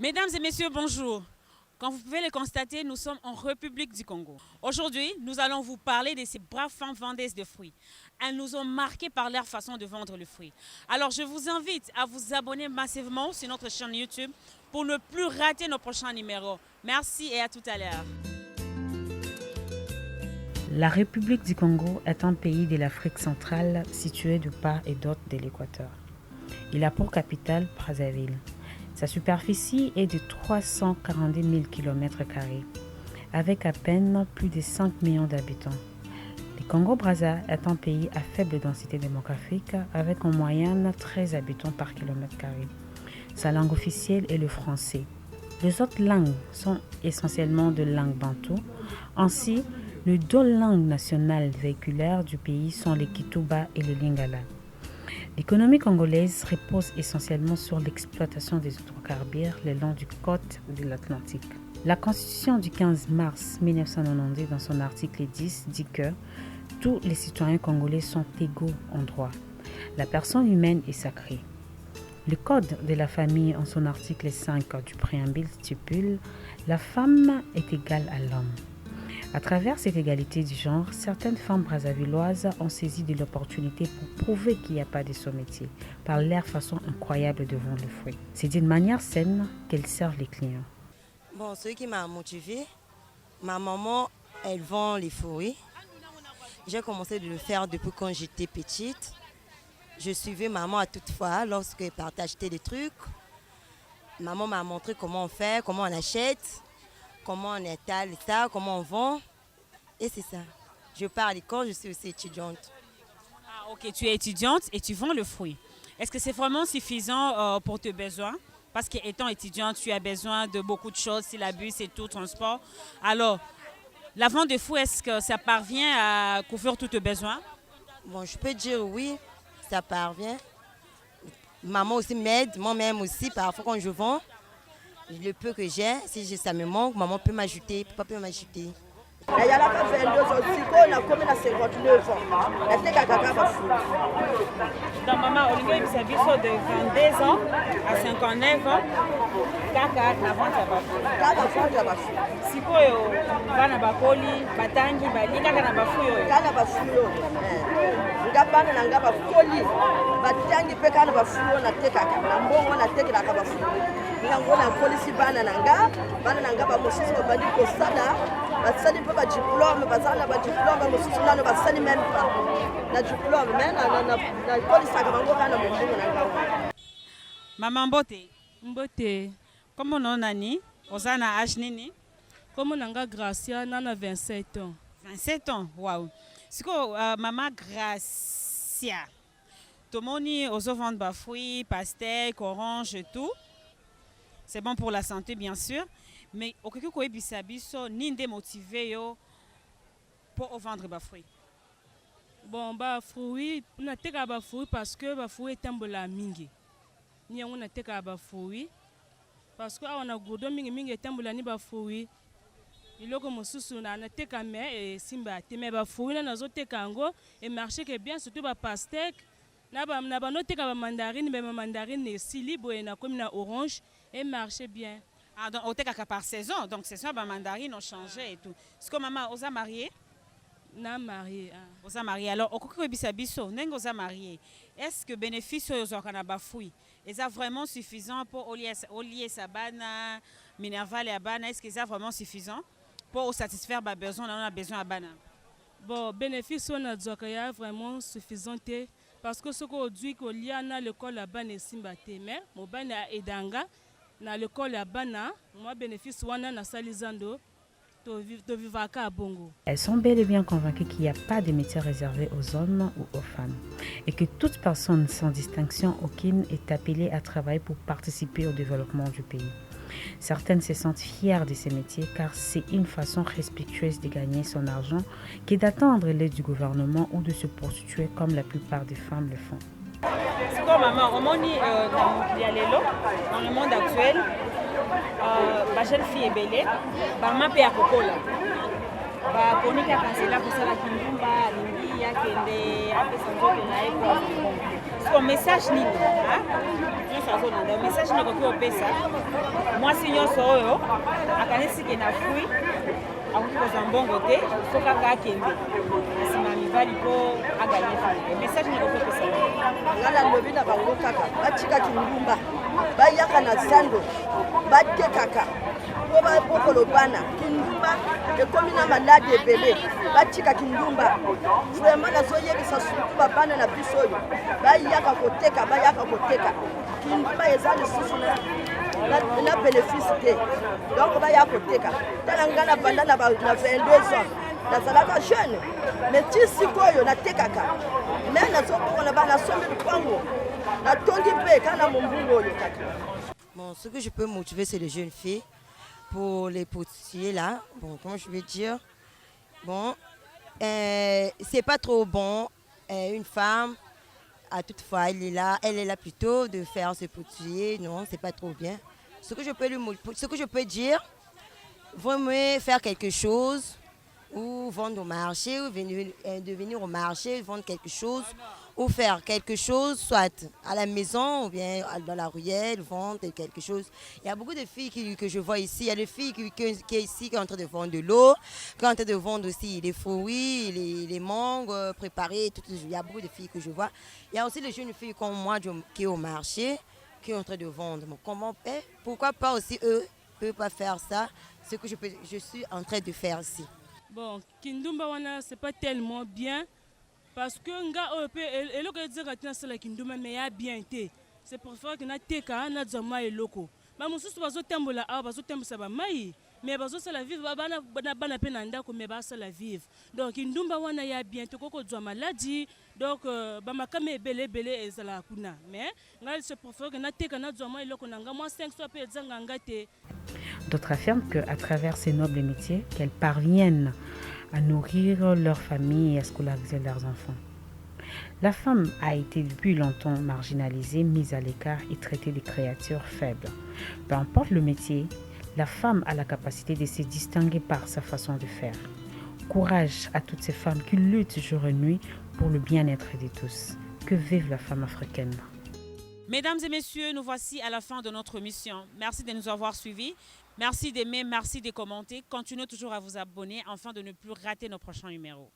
Mesdames et messieurs, bonjour. Comme vous pouvez le constater, nous sommes en République du Congo. Aujourd'hui, nous allons vous parler de ces braves femmes vendeuses de fruits. Elles nous ont marqués par leur façon de vendre le fruit. Alors, je vous invite à vous abonner massivement sur notre chaîne YouTube pour ne plus rater nos prochains numéros. Merci et à tout à l'heure. La République du Congo est un pays de l'Afrique centrale situé de part et d'autre de l'équateur. Il a pour capitale Brazzaville. Sa superficie est de 340 000 km², avec à peine plus de 5 millions d'habitants. Le Congo-Brazza est un pays à faible densité démographique, avec en moyenne 13 habitants par km². Sa langue officielle est le français. Les autres langues sont essentiellement de langue bantou. Ainsi, les deux langues nationales véhiculaires du pays sont le Kituba et le Lingala. L'économie congolaise repose essentiellement sur l'exploitation des hydrocarbures le long du côte de l'Atlantique. La Constitution du 15 mars 1990, dans son article 10, dit que tous les citoyens congolais sont égaux en droit. La personne humaine est sacrée. Le Code de la famille, en son article 5 du préambule, stipule « La femme est égale à l'homme ». À travers cette égalité du genre, certaines femmes brazzavilloises ont saisi de l'opportunité pour prouver qu'il n'y a pas de sous-métier par leur façon incroyable de vendre le fruit. C'est d'une manière saine qu'elles servent les clients. Bon, ce qui m'a motivée, ma maman, elle vend les fruits. J'ai commencé de le faire depuis quand j'étais petite. Je suivais maman à toute fois lorsqu'elle partait acheter des trucs. Maman m'a montré comment on fait, comment on achète, comment on étale ça, comment on vend. Et c'est ça. Je pars à l'école, je suis aussi étudiante. Ah, ok, tu es étudiante et tu vends le fruit. Est-ce que c'est vraiment suffisant pour tes besoins? Parce qu'étant étudiante, tu as besoin de beaucoup de choses, si la bus et tout, transport. Alors, la vente de fruits, est-ce que ça parvient à couvrir tous tes besoins? Bon, je peux dire oui, ça parvient. Maman aussi m'aide, moi-même aussi, parfois quand je vends. Le peu que j'ai, si ça me manque, maman peut m'ajouter, papa peut m'ajouter. nayalaka 22 ans sikoyo nakomi na 59 ans natekaka kaka bafui. Donc maman, au niveau de de 22 ans à 59 ans, kaka na vente ya bafui. Kaka vente ya bafui. Sikoyo bana bakoli, batangi, bali kaka na bafui oyo. Kaka bafui oyo. Nga bana na nga bakoli, batangi mpe kaka na bafui oyo natekaka. Na mbongo natekelaka bafui. Yango nakolisi bana na nga bamosusu babandi kosala basali mpe badiplome bazala na badiplome bamosusu nano basali meme pa na diplome me nakolisaka bango kaka na mombongo na ngai. Maman Mbote. Mbote. Kombo no nani? Oza na âge nini? Kombo nanga Gracia nana 27 ans. 27 ans, waouh. Siko maman Gracia. Tomoni ozo vendre ba fruits, pastèques, oranges et tout. C'est bon pour la santé, bien sûr. Mais au quelque chose bisabiso ninde motivé yo pour vendre ba fruits. Bon ba fruits, na teka ba fruits parce que ba fruits etambola mingi. Ni yango na teka ba fruits parce que on a godo mingi etambola ni ba fruits. Iloko mosusu na teka me et simba te me ba fruits na zo teka ngo et marché que bien surtout ba pastèque na ba no teka ba mandarine mais ma mandarine est si libre et na comme na orange et marché bien. Ah, donc, au Tekaka par saison, donc c'est ça, les mandarines ont changé et tout. Est-ce que maman, vous a marié? Non, marié. Vous a marié. Alors, au Koko Bisabiso, vous a marié. Est-ce que le bénéfice aux Orkanabafoui est vraiment suffisant pour Olier Sabana, Minerval et Abana? Est-ce que c'est vraiment suffisant pour satisfaire les besoins? On a besoin à Bana. Bon, bénéfice on a vraiment suffisant parce que ce qu'on dit qu'il y a dans l'école à Bana et Simbate, mais mon Bana et Danga. Na l'école à Bana, moi bénéfice wana na salizando to vivaka à Bongo. Elles sont bel et bien convaincues qu'il n'y a pas de métier réservé aux hommes ou aux femmes et que toute personne sans distinction aucune est appelée à travailler pour participer au développement du pays. Certaines se sentent fières de ces métiers car c'est une façon respectueuse de gagner son argent que d'attendre l'aide du gouvernement ou de se prostituer comme la plupart des femmes le font. Siko maman, on moni dans le monde actuel, ma jeune fille est belle, maman peut accompagner. Ba konika kansela pour ça la kindumba, lingi ya kende, après ça je na so message nini nyonso azolanda message nini akoki opesa mwasi nyonso oyo akanisi ke na fruit akoki kozwa mbongo te so kaka akende na nsima ya mibali mpo aganye fruit message nini akoki opesa nga nalobi na bango kaka batikaki ndumba bayaka na zando batekaka po kolobana kindumba ekomi na maladi ebele batikaki ndumba vraimen nazoyebisa surtout babana na biso oyo bayaka koteka kindumba eza lisusu na bénéfice te donc baya koteka tala nga na banda na 22 ans nazalaka jeune mais ti sikoyo natekaka me nazobongola banasombi lupango natongi mpe kaka na mombungu oyo kaka. Bon, ce que je peux motiver, c'est les jeunes filles. Pour les potiers là, bon, comment je vais dire, bon, c'est pas trop bon. Une femme, à toutefois, elle est là plutôt de faire ce potier. Non, c'est pas trop bien. Ce que je peux dire, vraiment faire quelque chose, ou vendre au marché, ou venir au marché, vendre quelque chose, ou faire quelque chose, soit à la maison ou bien dans la ruelle, vendre quelque chose. Il y a beaucoup de filles que je vois ici. Il y a des filles qui sont ici qui sont en train de vendre de l'eau, qui sont en train de vendre aussi les fruits, les mangues préparées. Il y a beaucoup de filles que je vois. Il y a aussi des jeunes filles comme moi qui sont au marché, qui sont en train de vendre. Pourquoi pas aussi eux ne peuvent pas faire ça, ce que je suis en train de faire ici. Bon, kindumba wana c'est pas tellement bien parce que nga ope eloko ezaka tina sala kindumba mais ya bien te. C'est pour faire que na teka na zama eloko. Ba mususu bazo tambola a bazo tambusa ba mai mais bazo sala vivre bana pe na ndako mais ba sala vivre. Donc kindumba wana ya bien te koko zwa maladie donc ba makame ebele ezala kuna mais nga c'est pour faire que na teka na zama eloko nanga moi 500 pe ezanga ngate. D'autres affirment qu'à travers ces nobles métiers, qu'elles parviennent à nourrir leur famille et à scolariser leurs enfants. La femme a été depuis longtemps marginalisée, mise à l'écart et traitée des créatures faibles. Peu importe le métier, la femme a la capacité de se distinguer par sa façon de faire. Courage à toutes ces femmes qui luttent jour et nuit pour le bien-être de tous. Que vive la femme africaine! Mesdames et messieurs, nous voici à la fin de notre mission. Merci de nous avoir suivis. Merci d'aimer, merci de commenter. Continuez toujours à vous abonner afin de ne plus rater nos prochains numéros.